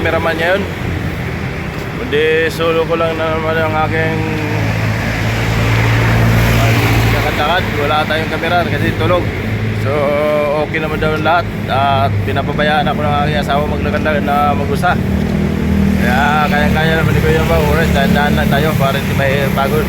cameraman ngayon. Kundi solo ko lang naman ang aking kakad-lakad. Wala tayong camera kasi tulog. So okay naman daw lahat. At pinapabayaan ako ng aking asawa maglakad-lakad na mag-usa. Kaya kaya-kaya naman ko yung oras. Dahan-dahan lang tayo para hindi may pagod.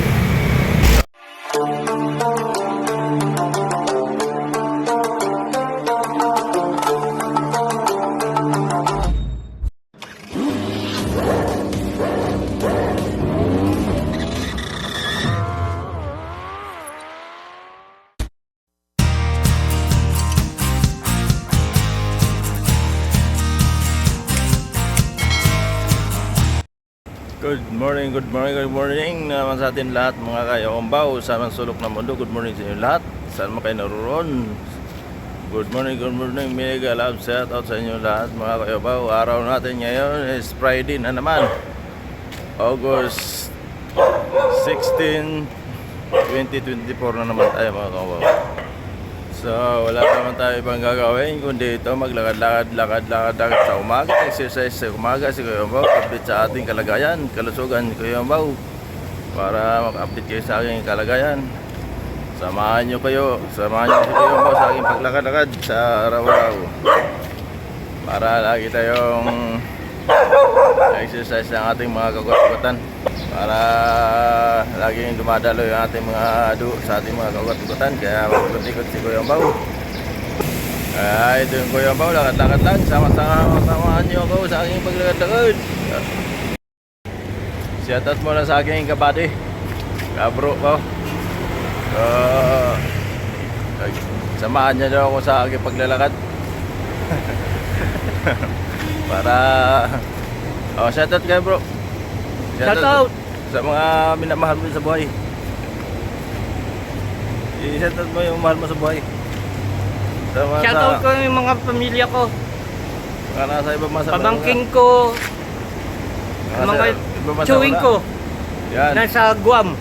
Good morning naman sa atin lahat mga kayaombaw sa mga sulok ng mundo. Good morning sa inyo lahat. Saan mo kayo naroon? Good morning, mega love shout out sa inyo lahat mga kayaombaw. Araw natin ngayon is Friday na naman, August 16, 2024 na naman tayo mga kayaombaw. So wala naman tayo ibang gagawin kundi ito maglakad-lakad sa umaga, exercise sa umaga si Kuya Yombaw, update sa ating kalagayan, kalusugan ni Kuya Yombaw para mag-update kayo sa aking kalagayan. Samahan nyo si Kuya Yombaw sa aking paglakad-lakad sa araw-araw para lagi tayong exercise ng ating mga kagutan, para laging dumadalo yung ating mga sa ating mga kagutan. Kaya mag-ikot si Kuya Yombaw. Ito yung Kuya Yombaw, lakad-lakad lang. Samahan nyo ako sa aking paglakad-lakad. Shoutout muna sa aking kabady, kabro ko. Samahan nyo daw ako sa aking paglalakad. Para shoutout kayo bro. Shoutout sa mga minamahal mo sa buhay. I-shoutout mo yung mahal mo sa buhay. Shoutout ko yung mga pamilya ko, mga nasa ibang masa, pamangking ko, mga chewing ko. Yan. Nasa Guam.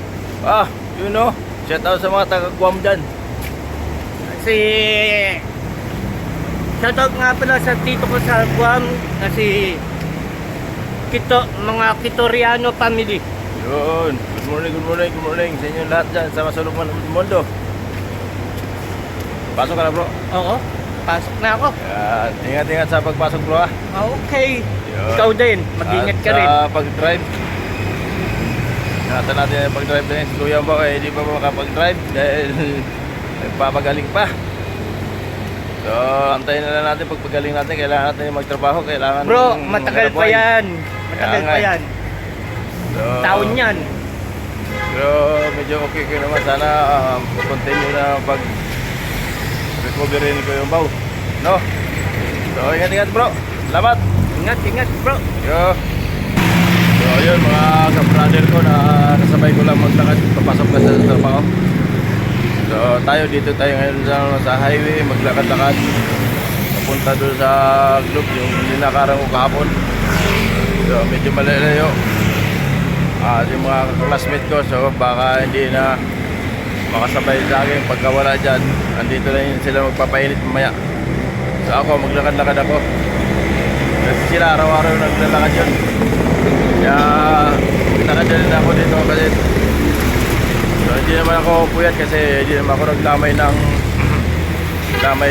You know, shoutout sa mga taga Guam dyan. Shoutout nga pala sa tito ko sa Guam na si mga Kitoriano family. Yun. Good morning sa inyo lahat dyan sa masulok ng mundo. Pasok ka na bro? Oo, pasok na ako. Yan. Ingat sa pagpasok bro ha. Okay. Yun. Ikaw din, mag-ingat ka rin. Sa pag-drive, ingatan natin yung pag-drive din. Si Kuya Yombaw hindi pa makapag-drive dahil nagpapagaling pa. So, antayin na lang natin pagpagaling natin. Kailangan natin magtrabaho. Bro, matagal pa yan. Matagal pa yan. So, taon yan. Pero medyo okay kayo naman. Sana continue na pag-recovery ni Kuya Yombaw. No? So, ingat bro. Salamat. Ingat bro. So, yun mga ka-brother ko na kasabay ko lang maglakad. Papasok ka sa trabaho. So dito tayo ngayon sa highway, maglakad-lakad papunta doon sa club, yung ninakarang ko kahapon. So medyo malalayo yung mga classmate ko, so baka hindi na makasabay sa akin pagkawala dyan. Andito lang yun sila magpapainit mamaya. So ako maglakad-lakad ako kasi sila araw-araw naglalakad yun. Kaya nakadalhin ako dito kasi so, hindi naman ako puyat kasi hindi naman ako naglamay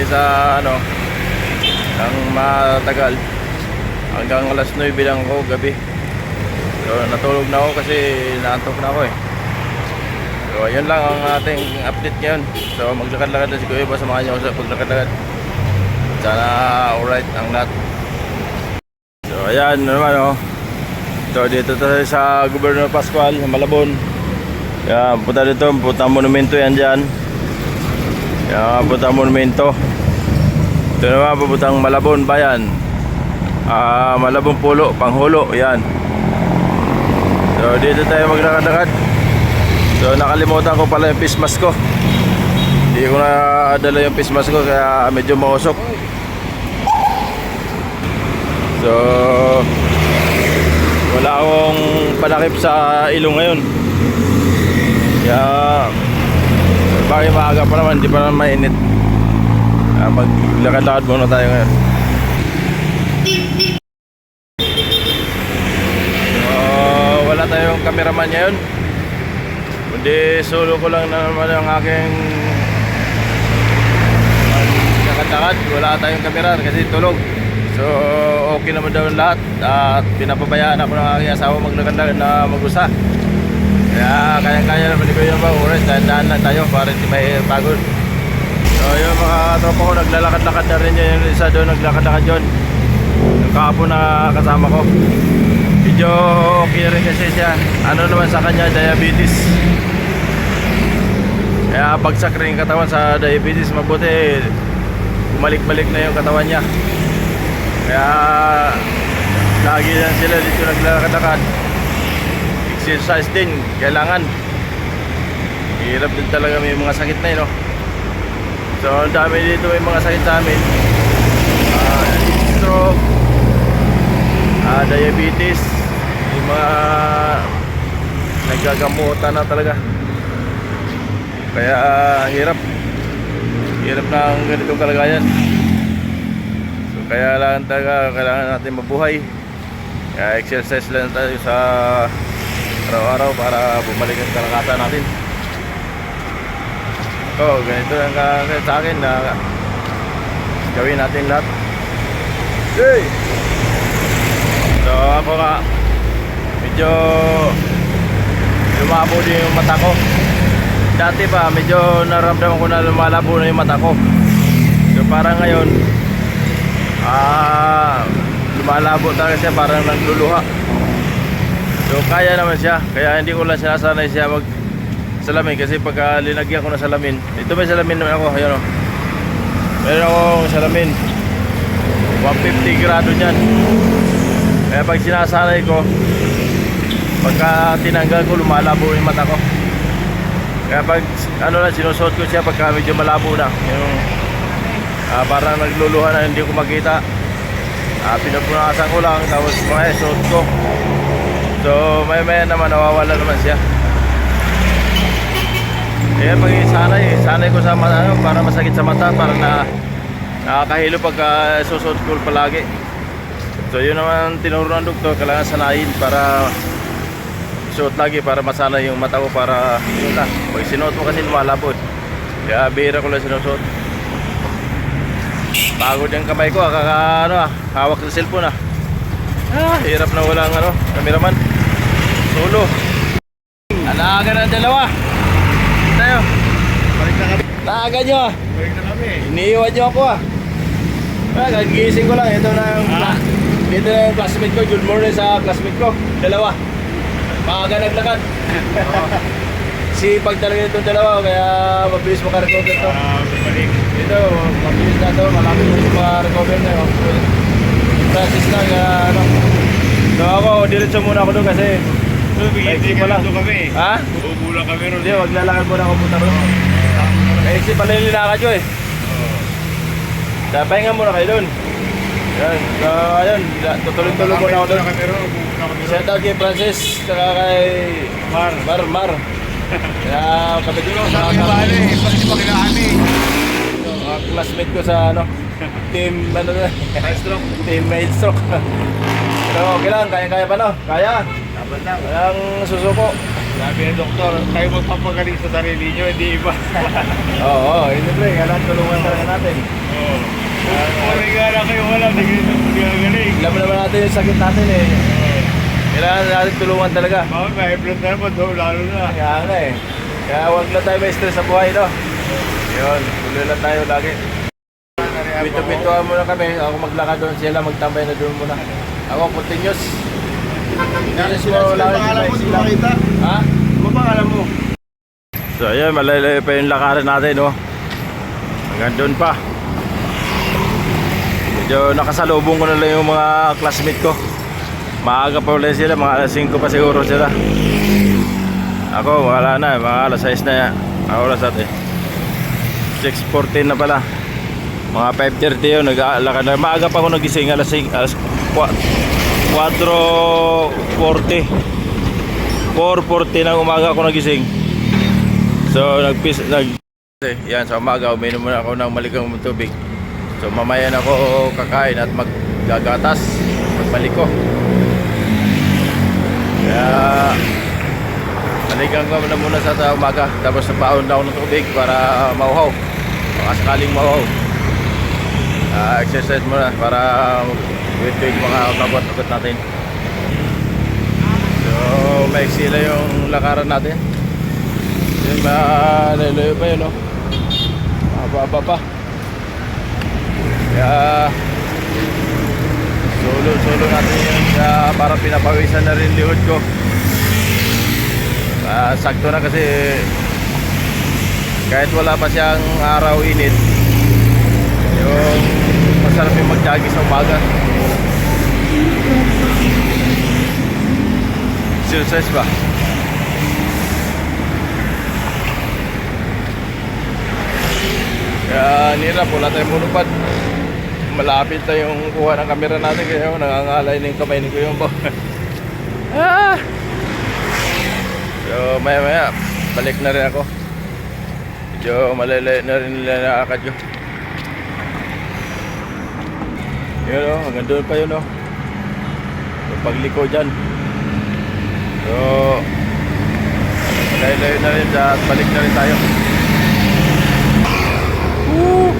sa ng matagal. Hanggang alas 9 lang ako gabi. So natulog na ako kasi naantok na ako eh. So yun lang ang ating update ngayon. So maglakad-lakad na si Kuya Yombaw, samahan niyo ako sa paglakad-lakad. Sana alright ang lahat. So ayan naman So dito tayo sa Governor Pascual, Malabon. Kaya punta dito, punta monumento yan dyan. Kaya punta monumento. Ito naman, pupuntang Malabon Bayan. Malabon Pulo, Panghulo, yan. So dito tayo maglakad-lakad. So nakalimutan ko pala yung face mask ko. Hindi ko na dala yung face mask ko kaya medyo mausok. So wala akong panakip sa ilong ngayon. Kaya bakit maaga pa naman, hindi pa naman mainit. Maglakad-lakad muna tayo ngayon. yung cameraman niya yun. Kundi solo ko lang naman ang aking kakandakad. Wala tayong camera kasi tulog. So okay naman daw lahat. At pinapabayaan ako ng aking asawa maglakad na mag-usa. Kaya kaya-kaya naman ko yung mga oras. Dahan-dahan lang tayo para hindi may pagod. So yung mga tropa ko naglalakad-lakad na rin yun. Yung isa doon naglakad-lakad yun. Yung kahapon na kasama ko. Medyo okay rin kasi siya. Ano naman sa kanya, diabetes. Kaya bagsak rin yung katawan sa diabetes. Mabuti bumalik-balik na yung katawan niya. Kaya lagi lang sila dito naglalakad-lakad. Exercise din, kailangan. Hirap din talaga, may mga sakit na yun, no? So ang dami dito may mga sakit sa amin. Stroke, diabetes, yung mga naggagamutan na talaga. Kaya hirap na ang ganitong kalagayan. So kaya lang talaga kailangan natin mabuhay. Kaya exercise lang tayo sa araw-araw para bumalik ang kalakasan natin. So ganito lang sa akin na gawin natin lahat. Hey! So ako nga medyo lumabo din yung mata ko. Dati pa medyo naramdaman ko na lumalabo na yung mata ko. So parang ngayon lumalabo talaga siya, parang nagluluha. So kaya naman siya. Kaya hindi ko lang sinasanay siya mag salamin kasi pagka linagyan ko na salamin. Ito may salamin naman ako. Ayan o. Meron akong salamin 150 grado dyan. Kaya pag sinasanay ko, pagka tinanggal ko lumalabo yung mata ko. Kaya pag ano lang sinusuot ko siya pagka medyo malabo na yung parang nagluluha na hindi ko makita, pinupunasan ko lang tapos mga suot ko. So maya naman nawawala naman siya. Kaya pag sanay ko sa mata, para masakit sa mata, para nakakahilo pagka susuot ko palagi. So yun naman tinuro ng doktor, kailangan sanayin para suot lagi para masanay yung mata ko, para yun na. Pag sinuot mo kasi lumalabo. Kaya bihira ko lang sinusuot. Pagod yung kamay ko, hawak ng cellphone hirap na walang cameraman. Solo. Alaga na dalawa. Tayo. Balik na kami. Alaga nyo Balik na kami. Iniiwan nyo ako kagising ko lang. Ito na yung classmate ko. Good morning sa classmate ko. Dalawa. Maaga naglakad. Sipag talaga itong dalawa. Kaya mabilis makarecover ito. Balik. Ito, mabilis na ito. Malapit na ito makarecover na yun. Practice lang. So ako, diretso muna ako doon kasi Hindi ka lang doon kami. ha? Uubo lang kami ron. Hindi, maglalakad muna ako punta doon. Kasi pala yung linakad nyo Kaya pahinga muna kayo doon. Yan. So ayun, tutuloy-tuloy muna ako doon. Shout out kay Francis, saka kay Mar. Kaya kapit ko Sa akin bale, pati pa kailangan mga classmate ko sa team Maestro. team Maestro. Pero okay lang, kaya pa kaya. Laban lang. Walang susuko. Sabi ng doktor, kayo magpapagaling sa sarili nyo, hindi iba. Oo, hindi pre, kailangan tulungan talaga natin. Oo. Kung nga lang kayo wala, hindi kayo galing. Alam naman natin yung sakit natin Kailangan natin tulungan talaga. Bakit may blood na naman, lalo na. Kaya Kaya huwag lang tayo may stress sa buhay, Yun, tuloy lang tayo lagi. Pito-pitoan muna kami. Ako maglakad doon, sila magtambay na doon muna. Ako, continuous. Ha? Ano bang alam mo? So ayan, malayo pa yung lakaran natin, hanggang doon pa. Medyo nakasalubong ko na lang yung mga classmate ko. Maaga pa ulit sila, mga alas 5 pa siguro sila. Ako, wala na, mga alas 6 na yan. Oras natin 6:14 na pala. Mga 5:30 yun, nag-alakad na. Maaga pa ako nagising, alas 4:40 ng umaga ako nagising. So yan, sa umaga uminom muna ako ng maligang tubig. So mamaya na ako kakain at maggagatas pagbalik ko. Kaya naligan ko na muna sa umaga, tapos napaon na ako ng tubig para mauhaw, baka sakaling mauhaw. Exercise muna para tuwid-tuwid mga kagot-kagot natin. So maiksi lang yung lakaran natin. Yun, malalayo pa yun, no? Mababa pa. Kaya solo natin yun, para pinapawisan na rin lihod ko. Sakto na kasi kahit wala pa siyang araw init, yung masarap yung mag-jogging sa umaga. Exercise ba? Kaya nirap, wala tayong mulupad. Malapit na yung kuha ng camera natin, kaya nangangalay na yung kamay ni Kuya Yombo. So maya balik na rin ako. Medyo malalay na rin nila nakakad ko. Yun o, hanggang doon pa yun o. Yung pagliko dyan. So malalay na rin at balik na rin tayo. Woo!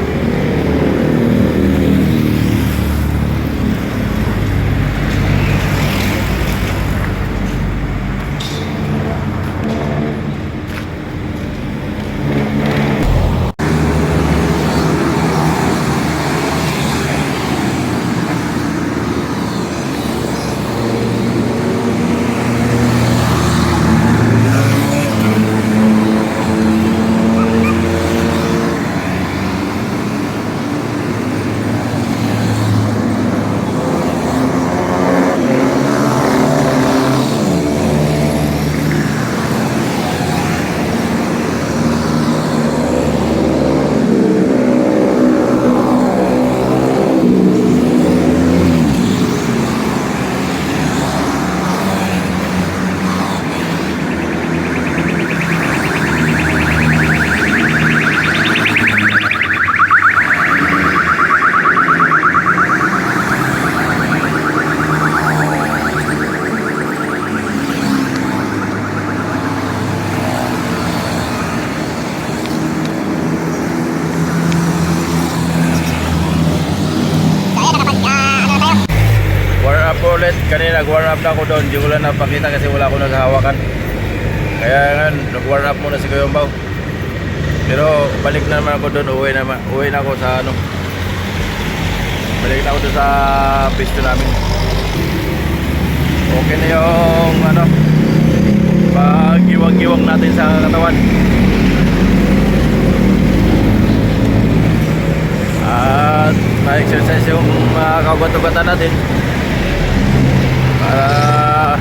Ulit kanina nag-warm up na ako doon, hindi ko lang napakita kasi wala akong naghahawakan. Kaya nga nag-warm up muna si Kuya Yombo. Pero balik na naman ako doon, uwi na ako sa ano. Balik na ako doon sa pisto namin. Okay na yung ano, pag-iwag-iwag natin sa katawan. At na-exercise yung mga kaugat-ugatan natin. Para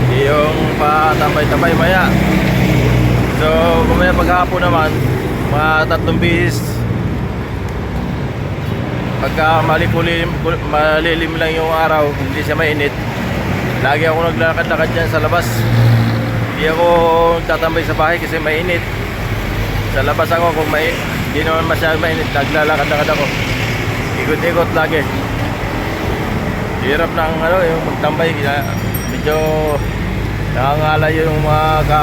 hindi yung patambay-tambay maya. So kumaya paghapon naman mga 3 bihis, pagka malilim lang yung araw, hindi siya mainit, lagi ako naglalakad-lakad dyan sa labas. Hindi ako tatambay sa bahay kasi mainit. Sa labas ako kung hindi naman masyadong mainit, naglalakad-lakad ako, ikot-ikot lagi. Hirap ng ano, yung magtambay, medyo nakangala yung mga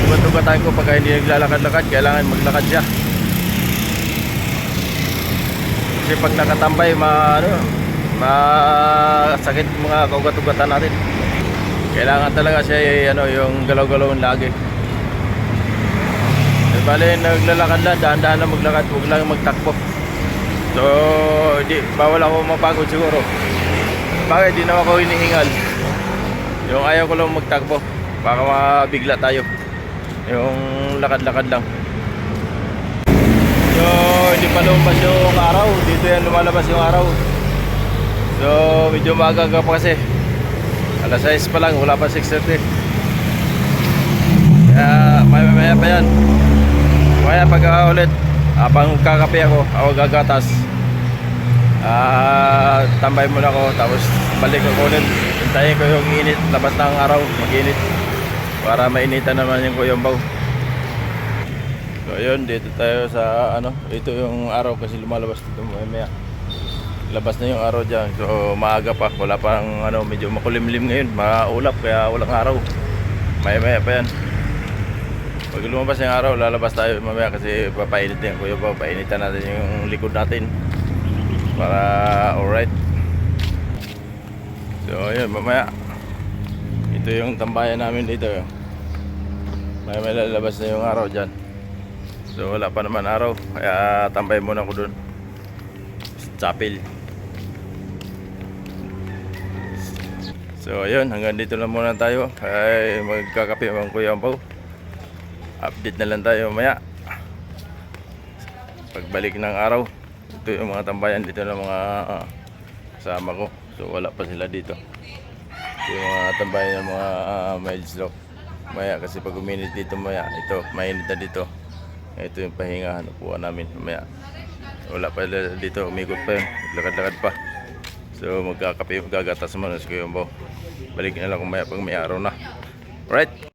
ugat-ugatan ko pagka hindi naglalakad-lakad. Kailangan maglakad siya kasi pag nakatambay masakit mga kaugat-ugatan natin. Kailangan talaga siya ano, yung galaw-galaw lagi. Bale naglalakad lang, dahan-dahan lang maglakad, huwag lang magtakbo. So, bawal ako mapagod siguro. Bakit? Di naman ako hinihingal. Yung ayaw ko lang magtakbo, baka mabigla tayo. Yung lakad-lakad lang. So, hindi pa lumabas yung araw. Dito yan lumalabas yung araw. So, medyo maaga pa kasi. Alas 6 pa lang, wala pa 6:30. Kaya, maya pa yan. Maya pag ulit, habang kakape ako gagatas. Tambay muna ako, tapos balik ako ulit. Hintayin ko yung init, labas ng araw, mag-init para mainitan naman yung Kuya Yombo. So yun, dito tayo sa ano, ito yung araw kasi lumalabas dito maya. labas na yung araw dyan. So maaga pa, wala pang ano, medyo makulimlim ngayon, maulap kaya walang araw. Maya pa yan. Pag lumabas yung araw, lalabas tayo mamaya kasi papainit yan kuya pa. Painitan natin yung likod natin para alright. So ayun, mamaya ito yung tambayan namin dito. May lalabas na yung araw dyan. So wala pa naman araw, kaya tambay muna ko dun sa chapel. So ayun, hanggang dito lang muna tayo. Ay magkakape ang Kuya Ampaw. Update na lang tayo mamaya pagbalik ng araw. Ito yung mga tambayan dito ng mga kasama ko. So wala pa sila dito. Ito yung mga tambayan ng mga miles low. Maya kasi pag uminit dito maya, ito mainit na dito. Ito yung pahingahan, upuan namin maya. Wala pa dito, umikot pa yun, lakad-lakad pa. So magkakape, gagatas muna si Kuya Ampaw. Balik na lang kung maya pag may araw na. Alright.